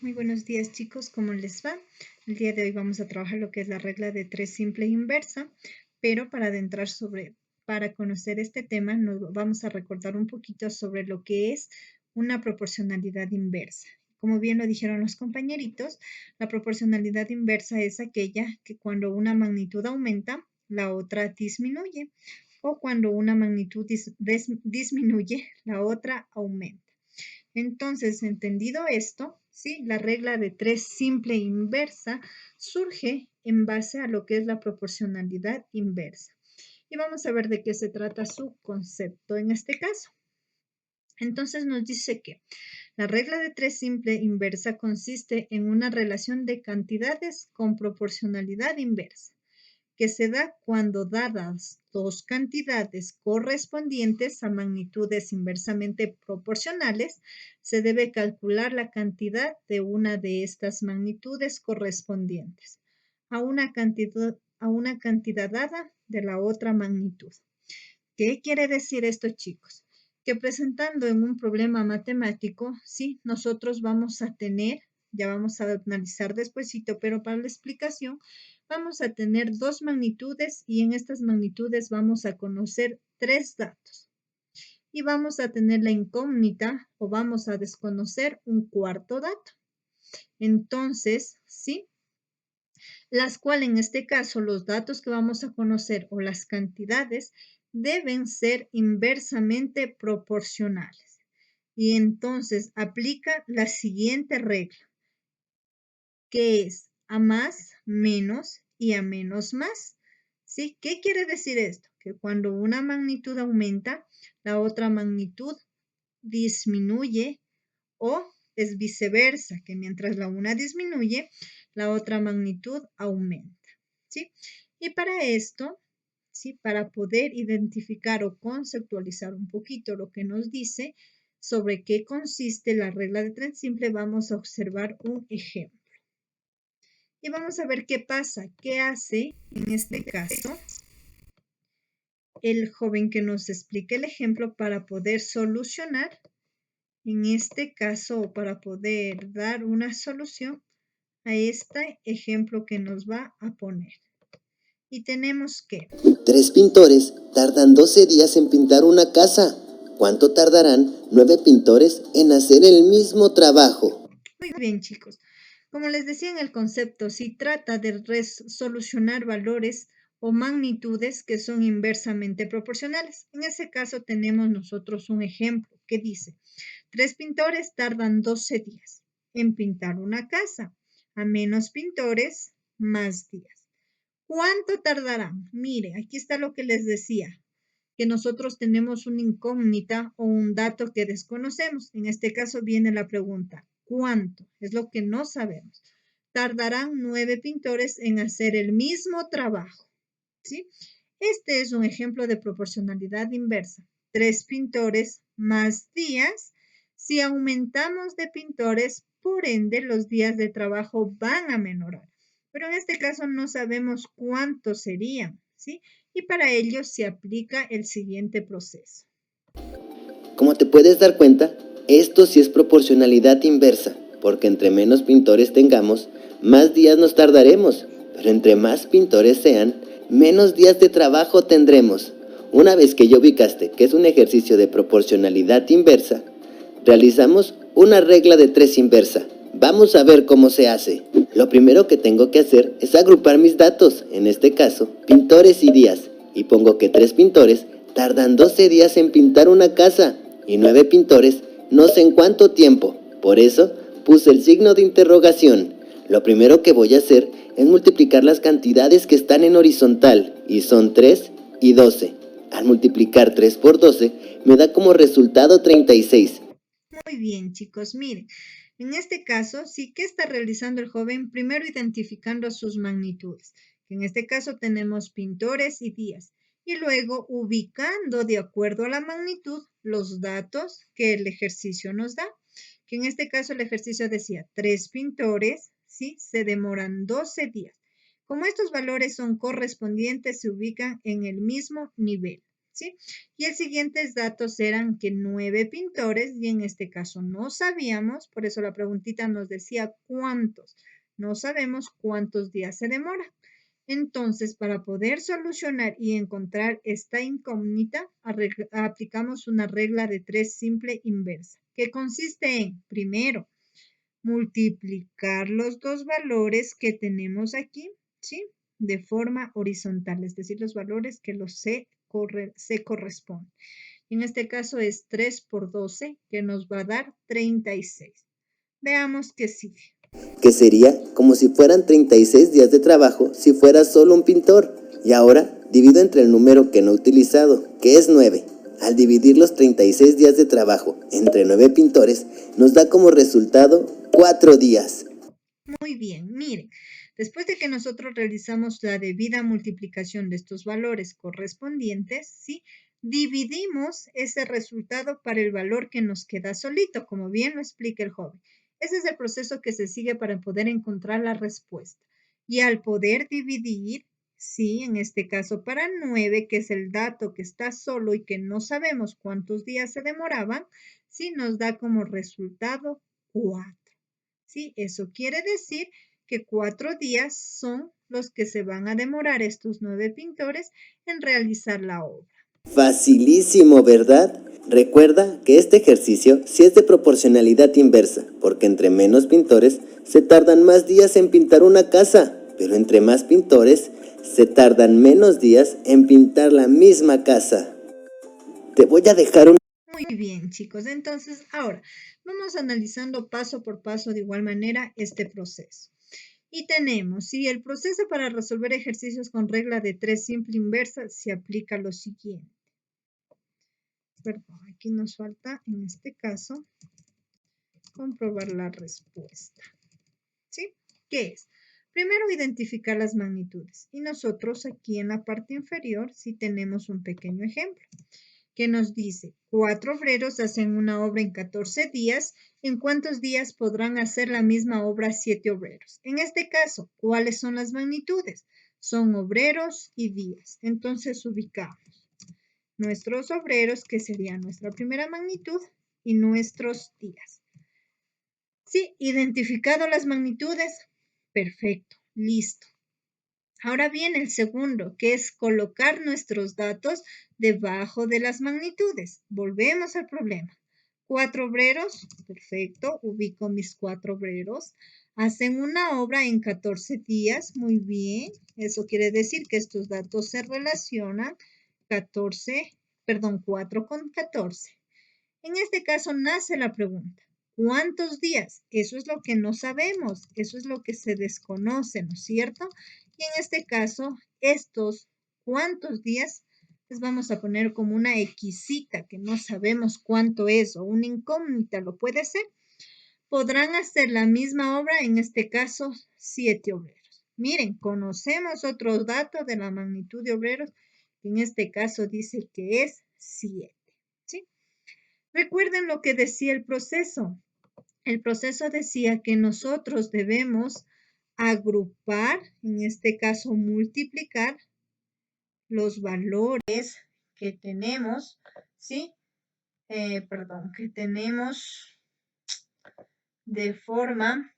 Muy buenos días, chicos, ¿cómo les va? El día de hoy vamos a trabajar lo que es la regla de 3 simple e inversa, pero para conocer este tema, nos vamos a recordar un poquito sobre lo que es una proporcionalidad inversa. Como bien lo dijeron los compañeritos, la proporcionalidad inversa es aquella que cuando una magnitud aumenta, la otra disminuye, o cuando una magnitud disminuye, la otra aumenta. Entonces, entendido esto, ¿sí? La regla de 3 simple e inversa surge en base a lo que es la proporcionalidad inversa. Y vamos a ver de qué se trata su concepto en este caso. Entonces nos dice que la regla de 3 simple e inversa consiste en una relación de cantidades con proporcionalidad inversa que se da cuando dadas dos cantidades correspondientes a magnitudes inversamente proporcionales, se debe calcular la cantidad de una de estas magnitudes correspondientes a una cantidad dada de la otra magnitud. ¿Qué quiere decir esto, chicos? Que presentando en un problema matemático, sí, nosotros vamos a tener, ya vamos a analizar despuesito, pero para la explicación, vamos a tener dos magnitudes y en estas magnitudes vamos a conocer tres datos. Y vamos a tener la incógnita o vamos a desconocer un cuarto dato. Entonces, sí, las cuales en este caso los datos que vamos a conocer o las cantidades deben ser inversamente proporcionales. Y entonces aplica la siguiente regla, que es a más menos y a menos más. ¿Sí? ¿Qué quiere decir esto? Que cuando una magnitud aumenta, la otra magnitud disminuye o es viceversa, que mientras la una disminuye, la otra magnitud aumenta. ¿Sí? Y para esto, ¿sí? Para poder identificar o conceptualizar un poquito lo que nos dice sobre qué consiste la regla de 3 simple, vamos a observar un ejemplo. Y vamos a ver qué pasa, qué hace en este caso el joven que nos explique el ejemplo para poder solucionar, en este caso, o para poder dar una solución a este ejemplo que nos va a poner. Y tenemos que 3 pintores tardan 12 días en pintar una casa. ¿Cuánto tardarán 9 pintores en hacer el mismo trabajo? Muy bien, chicos. Como les decía en el concepto, si trata de solucionar valores o magnitudes que son inversamente proporcionales. En ese caso tenemos nosotros un ejemplo que dice, 3 pintores tardan 12 días en pintar una casa. A menos pintores, más días. ¿Cuánto tardarán? Mire, aquí está lo que les decía, que nosotros tenemos una incógnita o un dato que desconocemos. En este caso viene la pregunta, ¿cuánto? Es lo que no sabemos. Tardarán 9 pintores en hacer el mismo trabajo, ¿sí? Este es un ejemplo de proporcionalidad inversa. 3 pintores más días. Si aumentamos de pintores, por ende, los días de trabajo van a menorar. Pero en este caso no sabemos cuántos serían, ¿sí? Y para ello se aplica el siguiente proceso. Como te puedes dar cuenta, esto sí es proporcionalidad inversa, porque entre menos pintores tengamos, más días nos tardaremos, pero entre más pintores sean, menos días de trabajo tendremos. Una vez que ya ubicaste que es un ejercicio de proporcionalidad inversa, realizamos una regla de 3 inversa. Vamos a ver cómo se hace. Lo primero que tengo que hacer es agrupar mis datos, en este caso, pintores y días, y pongo que 3 pintores tardan 12 días en pintar una casa y 9 pintores no sé en cuánto tiempo. Por eso puse el signo de interrogación. Lo primero que voy a hacer es multiplicar las cantidades que están en horizontal, y son 3 y 12. Al multiplicar 3 por 12, me da como resultado 36. Muy bien, chicos, miren. En este caso, sí que está realizando el joven, primero identificando sus magnitudes. En este caso tenemos pintores y días. Y luego ubicando de acuerdo a la magnitud los datos que el ejercicio nos da. Que en este caso el ejercicio decía 3 pintores, ¿sí? Se demoran 12 días. Como estos valores son correspondientes, se ubican en el mismo nivel. ¿sí? Y el siguiente datos eran que 9 pintores, y en este caso no sabíamos, por eso la preguntita nos decía cuántos. No sabemos cuántos días se demora. Entonces, para poder solucionar y encontrar esta incógnita, aplicamos una regla de 3 simple inversa, que consiste en, primero, multiplicar los dos valores que tenemos aquí, ¿sí? De forma horizontal, es decir, los valores que se corresponden. En este caso es 3 por 12, que nos va a dar 36. Veamos qué sigue. Que sería como si fueran 36 días de trabajo si fuera solo un pintor. Y ahora divido entre el número que no he utilizado, que es 9. Al dividir los 36 días de trabajo entre 9 pintores, nos da como resultado 4 días. Muy bien, miren, después de que nosotros realizamos la debida multiplicación de estos valores correspondientes, ¿sí? Dividimos ese resultado para el valor que nos queda solito, como bien lo explica el joven. Ese es el proceso que se sigue para poder encontrar la respuesta. Y al poder dividir, sí, en este caso para 9, que es el dato que está solo y que no sabemos cuántos días se demoraban, sí, nos da como resultado 4. ¿Sí? Eso quiere decir que 4 días son los que se van a demorar estos 9 pintores en realizar la obra. Facilísimo, ¿verdad? Recuerda que este ejercicio sí es de proporcionalidad inversa, porque entre menos pintores se tardan más días en pintar una casa, pero entre más pintores se tardan menos días en pintar la misma casa. Te voy a dejar un... Muy bien, chicos. Entonces, ahora vamos analizando paso por paso de igual manera este proceso. Y tenemos, si el proceso para resolver ejercicios con regla de 3 simple inversa se aplica lo siguiente. Perdón, aquí nos falta, en este caso, comprobar la respuesta. ¿Sí? ¿Qué es? Primero, identificar las magnitudes. Y nosotros aquí en la parte inferior sí tenemos un pequeño ejemplo que nos dice, 4 obreros hacen una obra en 14 días. ¿En cuántos días podrán hacer la misma obra 7 obreros? En este caso, ¿cuáles son las magnitudes? Son obreros y días. Entonces ubicamos nuestros obreros, que sería nuestra primera magnitud, y nuestros días. Sí, identificado las magnitudes. Perfecto, listo. Ahora viene el segundo, que es colocar nuestros datos debajo de las magnitudes. Volvemos al problema. 4 obreros, perfecto, ubico mis 4 obreros. Hacen una obra en 14 días, muy bien. Eso quiere decir que estos datos se relacionan 4 con 14. En este caso nace la pregunta, ¿cuántos días? Eso es lo que no sabemos, eso es lo que se desconoce, ¿no es cierto? Y en este caso, estos cuántos días les vamos a poner como una xita que no sabemos cuánto es o una incógnita lo puede ser. Podrán hacer la misma obra, en este caso, 7 obreros. Miren, conocemos otro dato de la magnitud de obreros, que en este caso dice que es 7, ¿sí? Recuerden lo que decía el proceso. El proceso decía que nosotros debemos agrupar, en este caso multiplicar, los valores que tenemos, ¿sí? Que tenemos de forma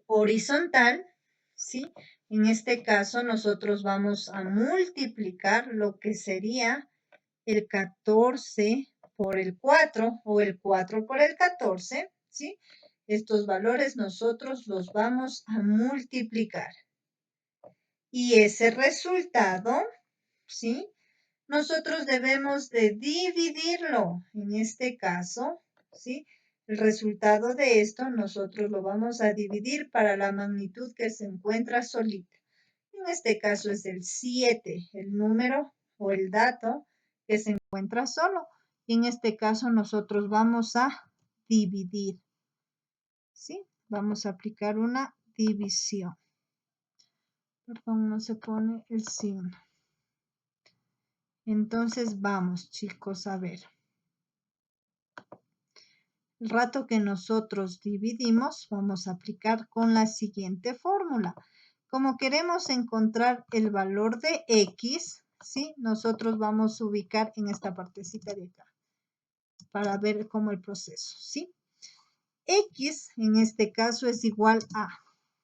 horizontal, ¿sí? En este caso nosotros vamos a multiplicar lo que sería el 14 por el 4 o el 4 por el 14, ¿sí? Estos valores nosotros los vamos a multiplicar. Y ese resultado, ¿sí? Nosotros debemos de dividirlo. En este caso, ¿sí? El resultado de esto nosotros lo vamos a dividir para la magnitud que se encuentra solita. En este caso es el 7, el número o el dato que se encuentra solo. Y en este caso nosotros vamos a dividir. ¿Sí? Vamos a aplicar una división. Perdón, no se pone el signo. Entonces vamos, chicos, a ver. El rato que nosotros dividimos, vamos a aplicar con la siguiente fórmula. Como queremos encontrar el valor de X, ¿sí? Nosotros vamos a ubicar en esta partecita de acá para ver cómo el proceso, ¿sí? X en este caso es igual a,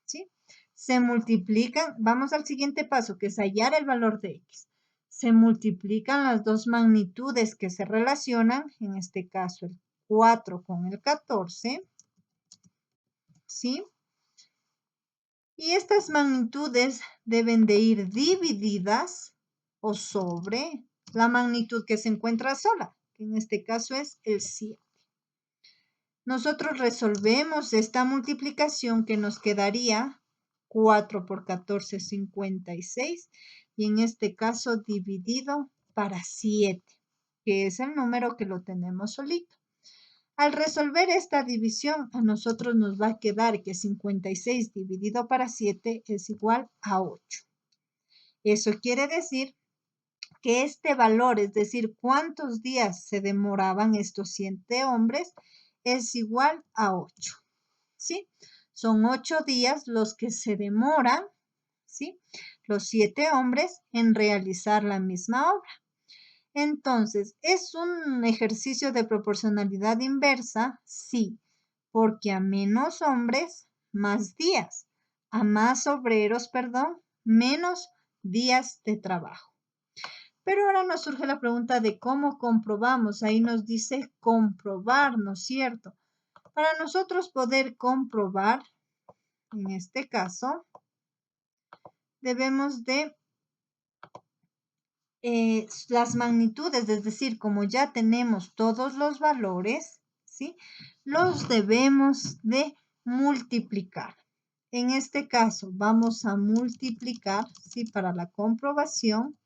¿sí? Se multiplican, vamos al siguiente paso, que es hallar el valor de X. Se multiplican las dos magnitudes que se relacionan, en este caso el 4 con el 14, ¿sí? Y estas magnitudes deben de ir divididas o sobre la magnitud que se encuentra sola, que en este caso es el 7. Nosotros resolvemos esta multiplicación que nos quedaría 4 por 14, 56, y en este caso dividido para 7, que es el número que lo tenemos solito. Al resolver esta división, a nosotros nos va a quedar que 56 dividido para 7 es igual a 8. Eso quiere decir que este valor, es decir, cuántos días se demoraban estos 7 hombres, es igual a 8, ¿sí? Son 8 días los que se demoran, ¿sí? Los 7 hombres en realizar la misma obra. Entonces, ¿es un ejercicio de proporcionalidad inversa? Sí, porque a menos hombres, más días. A más obreros, perdón, menos días de trabajo. Pero ahora nos surge la pregunta de cómo comprobamos. Ahí nos dice comprobar, ¿no es cierto? Para nosotros poder comprobar, en este caso, debemos de las magnitudes, es decir, como ya tenemos todos los valores, ¿sí? Los debemos de multiplicar. En este caso, vamos a multiplicar, ¿sí? Para la comprobación,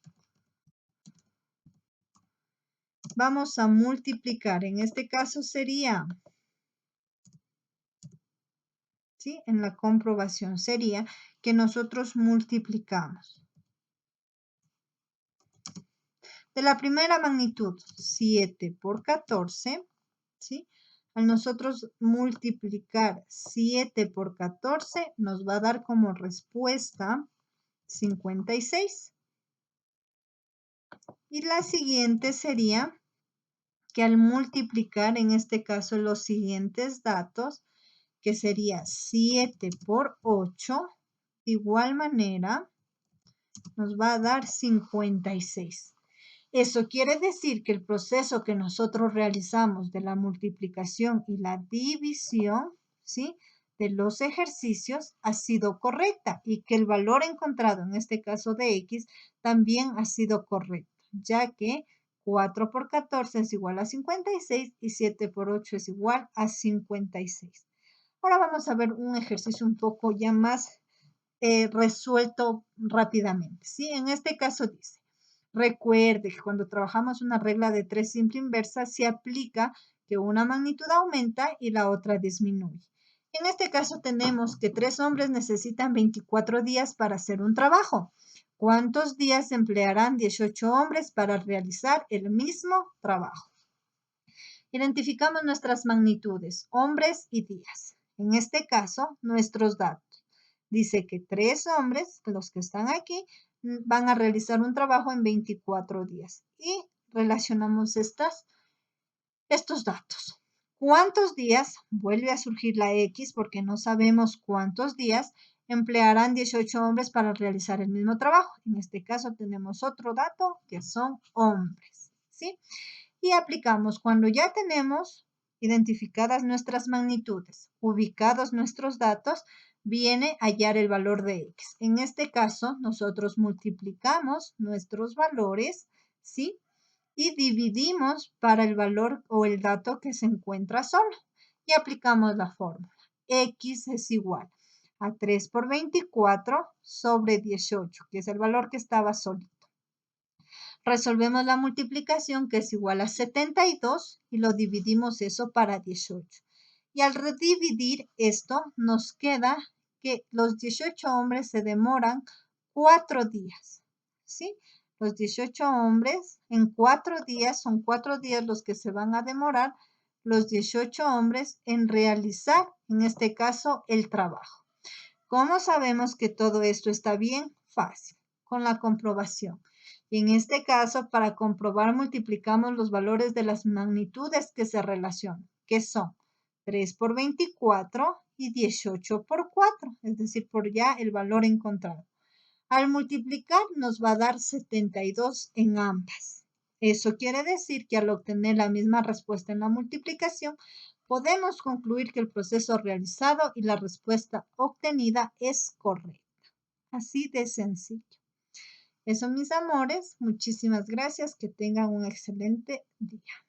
vamos a multiplicar. En este caso sería, ¿sí? En la comprobación sería que nosotros multiplicamos. De la primera magnitud, 7 por 14, ¿sí? Al nosotros multiplicar 7 por 14, nos va a dar como respuesta 56. Y la siguiente sería que al multiplicar, en este caso, los siguientes datos, que sería 7 por 8, de igual manera, nos va a dar 56. Eso quiere decir que el proceso que nosotros realizamos de la multiplicación y la división, ¿sí? De los ejercicios ha sido correcta y que el valor encontrado, en este caso de X, también ha sido correcto, ya que 4 por 14 es igual a 56 y 7 por 8 es igual a 56. Ahora vamos a ver un ejercicio un poco ya más resuelto rápidamente, ¿sí? En este caso dice, recuerde que cuando trabajamos una regla de 3 simple inversa, se aplica que una magnitud aumenta y la otra disminuye. En este caso tenemos que 3 hombres necesitan 24 días para hacer un trabajo. ¿Cuántos días emplearán 18 hombres para realizar el mismo trabajo? Identificamos nuestras magnitudes, hombres y días. En este caso, nuestros datos. Dice que 3 hombres, los que están aquí, van a realizar un trabajo en 24 días. Y relacionamos estos datos. ¿Cuántos días? Vuelve a surgir la X porque no sabemos cuántos días emplearán 18 hombres para realizar el mismo trabajo. En este caso tenemos otro dato que son hombres, ¿sí? Y aplicamos cuando ya tenemos identificadas nuestras magnitudes, ubicados nuestros datos, viene hallar el valor de X. En este caso, nosotros multiplicamos nuestros valores, ¿sí? Y dividimos para el valor o el dato que se encuentra solo. Y aplicamos la fórmula. X es igual a 3 por 24 sobre 18, que es el valor que estaba solito. Resolvemos la multiplicación, que es igual a 72, y lo dividimos eso para 18. Y al redividir esto, nos queda que los 18 hombres se demoran 4 días, ¿sí? Los 18 hombres en 4 días, son 4 días los que se van a demorar los 18 hombres en realizar, en este caso, el trabajo. ¿Cómo sabemos que todo esto está bien? Fácil, con la comprobación. Y en este caso, para comprobar, multiplicamos los valores de las magnitudes que se relacionan, que son 3 por 24 y 18 por 4, es decir, por ya el valor encontrado. Al multiplicar nos va a dar 72 en ambas. Eso quiere decir que al obtener la misma respuesta en la multiplicación, podemos concluir que el proceso realizado y la respuesta obtenida es correcta. Así de sencillo. Eso, mis amores. Muchísimas gracias. Que tengan un excelente día.